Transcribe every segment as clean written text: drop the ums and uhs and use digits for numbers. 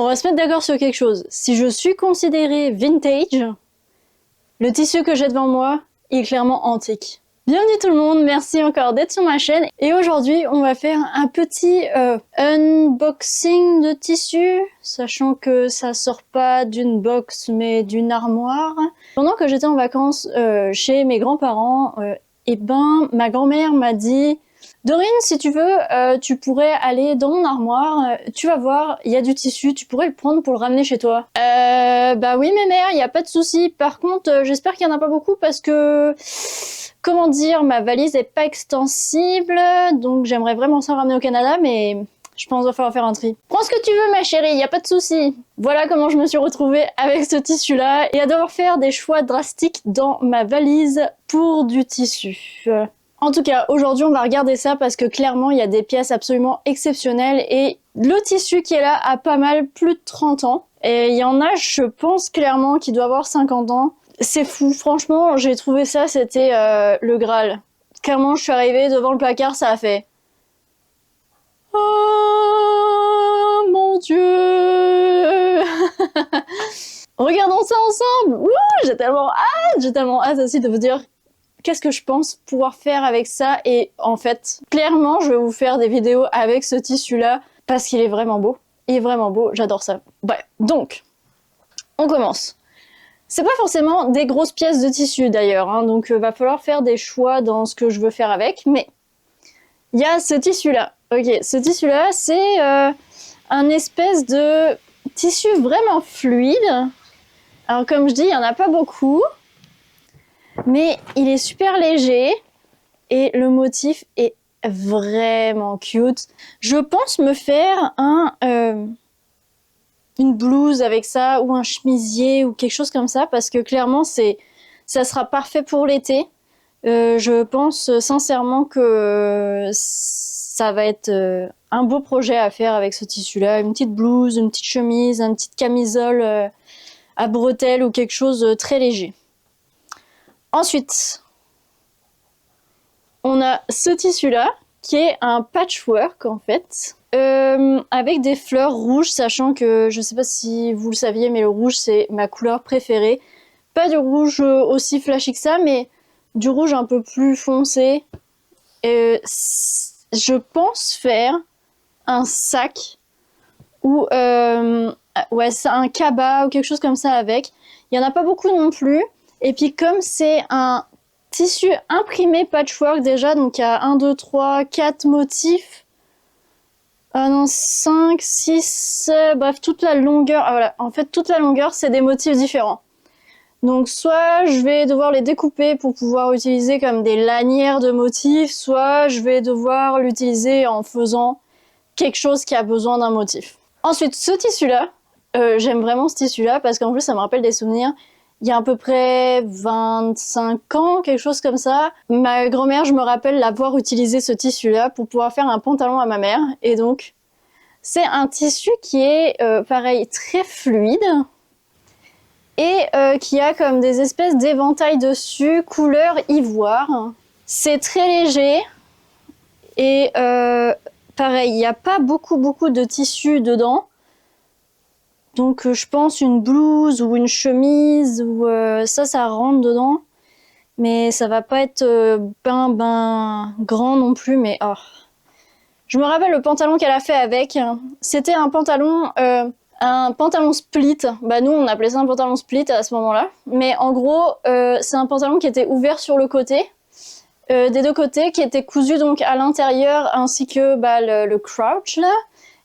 On va se mettre d'accord sur quelque chose. Si je suis considérée vintage, le tissu que j'ai devant moi est clairement antique. Bienvenue tout le monde, merci encore d'être sur ma chaîne. Et aujourd'hui, on va faire un petit unboxing de tissu, sachant que ça sort pas d'une box mais d'une armoire. Pendant que j'étais en vacances chez mes grands-parents, ma grand-mère m'a dit: Dorine, si tu veux, tu pourrais aller dans mon armoire, tu vas voir, il y a du tissu, tu pourrais le prendre pour le ramener chez toi. Bah oui, mes mères, il n'y a pas de souci. Par contre, j'espère qu'il n'y en a pas beaucoup parce que, comment dire, ma valise est pas extensible, donc j'aimerais vraiment ça ramener au Canada, mais je pense qu'il va falloir faire un tri. Prends ce que tu veux, ma chérie, il n'y a pas de souci. Voilà comment je me suis retrouvée avec ce tissu-là et à devoir faire des choix drastiques dans ma valise pour du tissu. En tout cas, aujourd'hui, on va regarder ça parce que clairement, il y a des pièces absolument exceptionnelles et le tissu qui est là a pas mal plus de 30 ans. Et il y en a, je pense clairement, qui doit avoir 50 ans. C'est fou, franchement, j'ai trouvé ça, c'était le Graal. Clairement, je suis arrivée devant le placard, ça a fait... Oh mon Dieu. Regardons ça ensemble. Ouh, j'ai tellement hâte aussi de vous dire qu'est-ce que je pense pouvoir faire avec ça. Et en fait, clairement, je vais vous faire des vidéos avec ce tissu-là parce qu'il est vraiment beau. Il est vraiment beau, j'adore ça. Bref, donc, on commence. C'est pas forcément des grosses pièces de tissu d'ailleurs, hein, donc va falloir faire des choix dans ce que je veux faire avec, mais il y a ce tissu-là. Ok, ce tissu-là, c'est un espèce de tissu vraiment fluide. Alors comme je dis, il n'y en a pas beaucoup, mais il est super léger et le motif est vraiment cute. Je pense me faire une blouse avec ça ou un chemisier ou quelque chose comme ça parce que clairement ça sera parfait pour l'été. Je pense sincèrement que ça va être un beau projet à faire avec ce tissu-là. Une petite blouse, une petite chemise, une petite camisole à bretelles ou quelque chose de très léger. Ensuite, on a ce tissu-là qui est un patchwork en fait. Avec des fleurs rouges, sachant que je sais pas si vous le saviez, mais le rouge c'est ma couleur préférée. Pas du rouge aussi flashy que ça, mais du rouge un peu plus foncé. Je pense faire un sac ou ouais, c'est un cabas ou quelque chose comme ça avec. Il y en a pas beaucoup non plus. Et puis comme c'est un tissu imprimé patchwork déjà, donc il y a 1, 2, 3, 4 motifs. Ah non, 5, 6, bref, toute la longueur. Ah voilà, en fait, toute la longueur, c'est des motifs différents. Donc, soit je vais devoir les découper pour pouvoir utiliser comme des lanières de motifs, soit je vais devoir l'utiliser en faisant quelque chose qui a besoin d'un motif. Ensuite, ce tissu-là, j'aime vraiment ce tissu-là parce qu'en plus, ça me rappelle des souvenirs. Il y a à peu près 25 ans, quelque chose comme ça, ma grand-mère, je me rappelle l'avoir utilisé ce tissu-là pour pouvoir faire un pantalon à ma mère. Et donc, c'est un tissu qui est, pareil, très fluide et qui a comme des espèces d'éventails dessus, couleur ivoire. C'est très léger et pareil, il n'y a pas beaucoup de tissu dedans. Donc je pense une blouse ou une chemise, ou ça rentre dedans. Mais ça va pas être ben grand non plus, mais oh. Je me rappelle le pantalon qu'elle a fait avec. C'était un pantalon split. Bah nous on appelait ça un pantalon split à ce moment-là. Mais en gros, c'est un pantalon qui était ouvert sur le côté. Des deux côtés, qui était cousu donc à l'intérieur, ainsi que bah, le crouch là.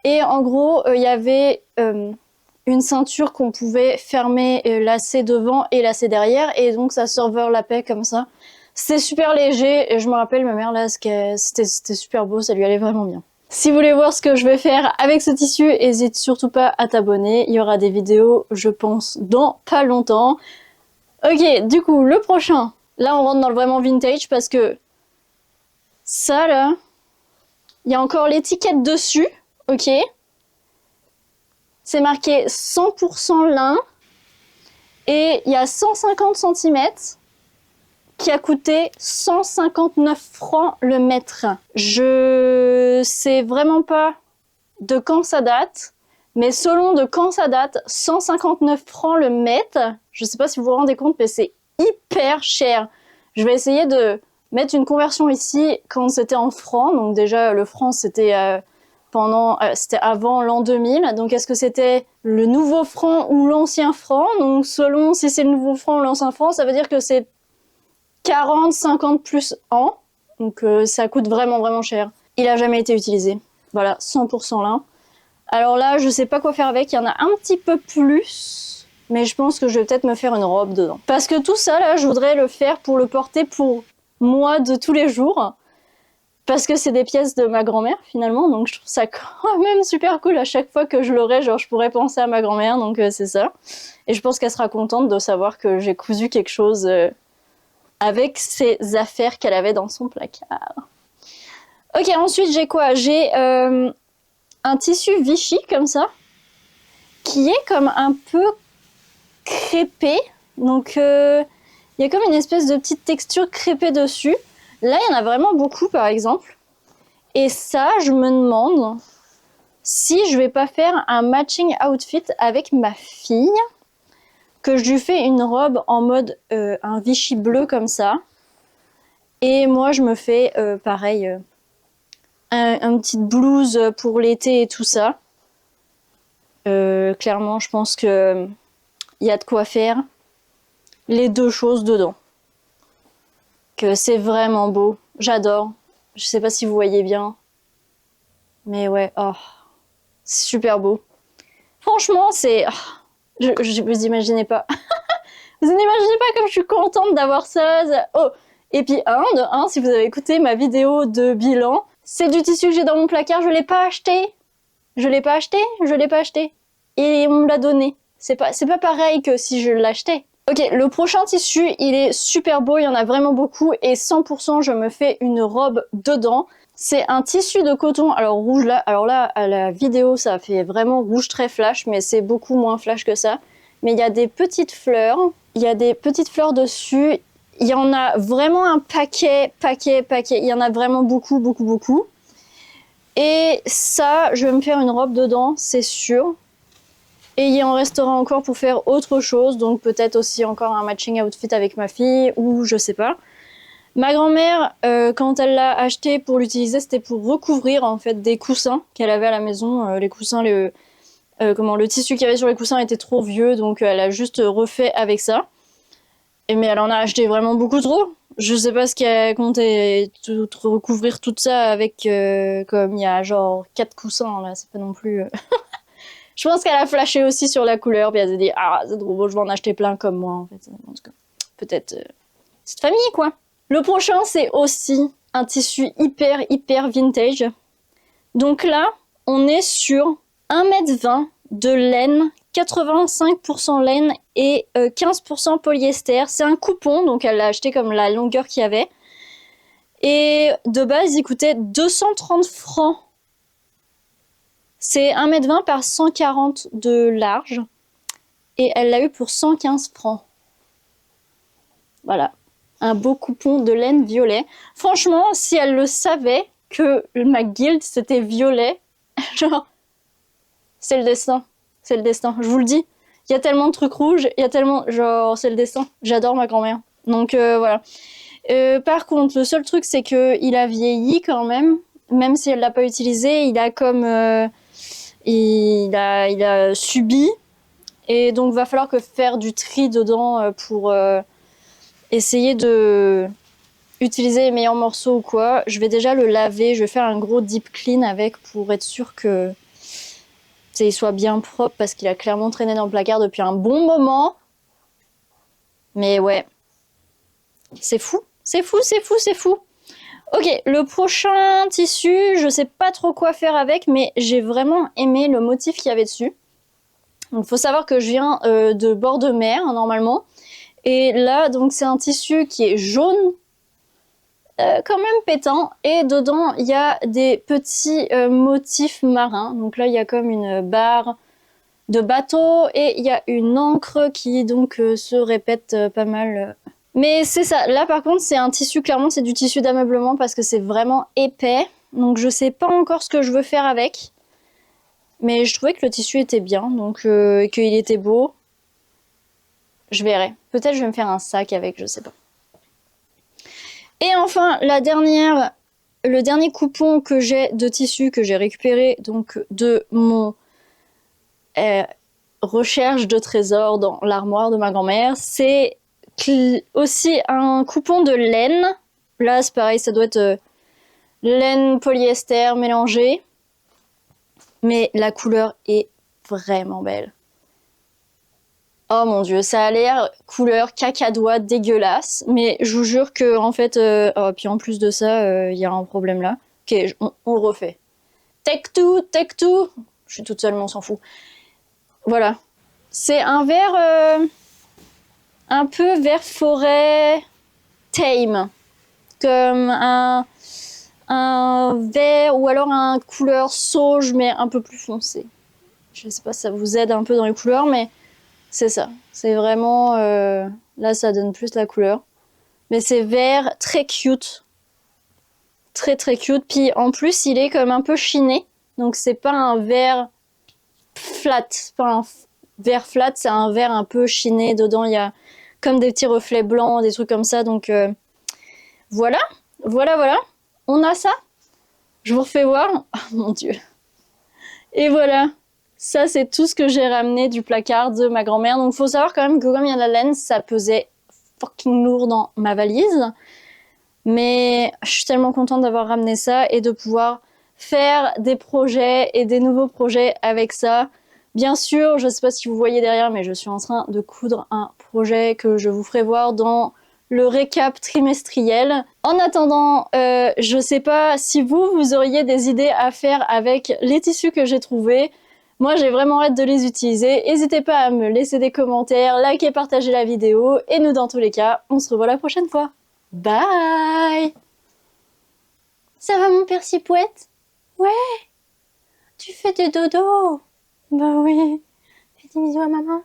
Et en gros, il y avait... une ceinture qu'on pouvait fermer, lasser devant et lasser derrière, et donc ça s'overlappait comme ça. C'était super léger, et je me rappelle ma mère là, c'était super beau, ça lui allait vraiment bien. Si vous voulez voir ce que je vais faire avec ce tissu, n'hésite surtout pas à t'abonner, il y aura des vidéos, je pense, dans pas longtemps. Ok, du coup, le prochain, là on rentre dans le vraiment vintage, parce que ça là, il y a encore l'étiquette dessus, ok. C'est marqué 100% lin et il y a 150 cm qui a coûté 159 francs le mètre. Je sais vraiment pas de quand ça date, Mais selon de quand ça date, 159 francs le mètre. Je sais pas si vous vous rendez compte, mais c'est hyper cher. Je vais essayer de mettre une conversion ici quand c'était en francs. Donc déjà, le franc, c'était c'était avant l'an 2000. Donc est-ce que c'était le nouveau franc ou l'ancien franc? Donc selon si c'est le nouveau franc ou l'ancien franc, ça veut dire que c'est 40, 50 plus ans. Donc ça coûte vraiment, vraiment cher. Il a jamais été utilisé. Voilà, 100% là. Alors là, je sais pas quoi faire avec. Il y en a un petit peu plus. Mais je pense que je vais peut-être me faire une robe dedans. Parce que tout ça, là, je voudrais le faire pour le porter pour moi de tous les jours. Parce que c'est des pièces de ma grand-mère, finalement. Donc je trouve ça quand même super cool. À chaque fois que je l'aurai, genre, je pourrais penser à ma grand-mère. Donc c'est ça. Et je pense qu'elle sera contente de savoir que j'ai cousu quelque chose avec ces affaires qu'elle avait dans son placard. Ok, ensuite j'ai quoi? J'ai un tissu Vichy comme ça, qui est comme un peu crêpé. Donc il y a comme une espèce de petite texture crêpée dessus. Là, il y en a vraiment beaucoup par exemple. Et ça, je me demande si je vais pas faire un matching outfit avec ma fille. Que je lui fais une robe en mode un Vichy bleu comme ça. Et moi, je me fais pareil, un petite blouse pour l'été et tout ça. Clairement, je pense que y a de quoi faire les deux choses dedans. Que c'est vraiment beau. J'adore. Je sais pas si vous voyez bien. Mais ouais, oh, c'est super beau. Franchement, c'est... Oh, vous imaginez pas. Vous n'imaginez pas comme je suis contente d'avoir ça. Oh, et puis si vous avez écouté ma vidéo de bilan, c'est du tissu que j'ai dans mon placard, je l'ai pas acheté. Je l'ai pas acheté. Et on me l'a donné. C'est pas pareil que si je l'achetais. Ok, le prochain tissu, il est super beau, il y en a vraiment beaucoup et 100% je me fais une robe dedans. C'est un tissu de coton, alors rouge là, à la vidéo ça fait vraiment rouge très flash, mais c'est beaucoup moins flash que ça. Mais il y a des petites fleurs, dessus. Il y en a vraiment un paquet. Il y en a vraiment beaucoup. Et ça, je vais me faire une robe dedans, c'est sûr. Et il en restera encore pour faire autre chose, donc peut-être aussi encore un matching outfit avec ma fille, ou je sais pas. Ma grand-mère, quand elle l'a acheté pour l'utiliser, c'était pour recouvrir en fait des coussins qu'elle avait à la maison. Les coussins, le tissu qu'il y avait sur les coussins était trop vieux, donc elle a juste refait avec ça. Mais elle en a acheté vraiment beaucoup trop. Je sais pas ce qu'elle comptait recouvrir tout ça avec, comme il y a genre 4 coussins là, c'est pas non plus... Je pense qu'elle a flashé aussi sur la couleur, puis elle s'est dit « Ah, c'est trop beau, je vais en acheter plein comme moi, en fait. » Peut-être cette famille, quoi. Le prochain, c'est aussi un tissu hyper vintage. Donc là, on est sur 1,20 m de laine, 85% laine et 15% polyester. C'est un coupon, donc elle l'a acheté comme la longueur qu'il y avait. Et de base, il coûtait 230 francs. C'est 1,20 m par 140 de large. Et elle l'a eu pour 115 francs. Voilà. Un beau coupon de laine violet. Franchement, si elle le savait que ma guilde c'était violet, genre, c'est le destin. C'est le destin, je vous le dis. Il y a tellement de trucs rouges, il y a tellement... Genre, c'est le destin. J'adore ma grand-mère. Donc, voilà. Par contre, le seul truc, c'est qu'il a vieilli quand même. Même si elle l'a pas utilisé, il a comme... il a subi. Et donc, va falloir que faire du tri dedans pour essayer de utiliser les meilleurs morceaux ou quoi. Je vais déjà le laver. Je vais faire un gros deep clean avec pour être sûr que il soit bien propre parce qu'il a clairement traîné dans le placard depuis un bon moment. Mais ouais, c'est fou. Ok, le prochain tissu, je sais pas trop quoi faire avec, mais j'ai vraiment aimé le motif qu'il y avait dessus. Donc, faut savoir que je viens de bord de mer, hein, normalement. Et là, donc, c'est un tissu qui est jaune, quand même pétant. Et dedans, il y a des petits motifs marins. Donc là, il y a comme une barre de bateau et il y a une encre qui donc se répète pas mal. Mais c'est ça. Là, par contre, c'est un tissu, clairement, c'est du tissu d'ameublement parce que c'est vraiment épais. Donc, je sais pas encore ce que je veux faire avec. Mais je trouvais que le tissu était bien, donc et qu'il était beau. Je verrai. Peut-être je vais me faire un sac avec, je sais pas. Et enfin, le dernier coupon que j'ai de tissu que j'ai récupéré donc de mon recherche de trésors dans l'armoire de ma grand-mère, c'est aussi un coupon de laine. Là, c'est pareil, ça doit être laine polyester mélangée. Mais la couleur est vraiment belle. Oh mon dieu, ça a l'air couleur cacadois dégueulasse, mais je vous jure que en fait, oh, puis en plus de ça, il y a un problème là. Ok, on le refait. Take two. Je suis toute seule, mais on s'en fout. Voilà, c'est un vert un peu vert forêt tame, comme un vert ou alors un couleur sauge mais un peu plus foncé. Je sais pas si ça vous aide un peu dans les couleurs, mais c'est ça. C'est vraiment... là, ça donne plus la couleur. Mais c'est vert très cute. Très très cute. Puis en plus, il est comme un peu chiné. Donc c'est pas un vert flat. C'est pas un vert flat, c'est un vert un peu chiné. Dedans, il y a comme des petits reflets blancs, des trucs comme ça. Donc voilà. Voilà. On a ça. Je vous refais voir. Oh mon dieu. Et voilà. Ça, c'est tout ce que j'ai ramené du placard de ma grand-mère. Donc, faut savoir quand même que comme il y a la laine, ça pesait fucking lourd dans ma valise. Mais je suis tellement contente d'avoir ramené ça et de pouvoir faire des projets et des nouveaux projets avec ça. Bien sûr, je sais pas si vous voyez derrière, mais je suis en train de coudre un projet que je vous ferai voir dans le récap trimestriel. En attendant, je sais pas si vous auriez des idées à faire avec les tissus que j'ai trouvés. Moi, j'ai vraiment hâte de les utiliser. N'hésitez pas à me laisser des commentaires, liker, partager la vidéo. Et nous, dans tous les cas, on se revoit la prochaine fois. Bye! Ça va, mon persipouette? Ouais, tu fais des dodos? Bah oui. Fais des bisous à maman.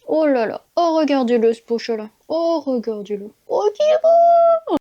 Oh là là. Oh, regardez-le, ce poche là. Oh, regardez-le. Oh, qui est beau!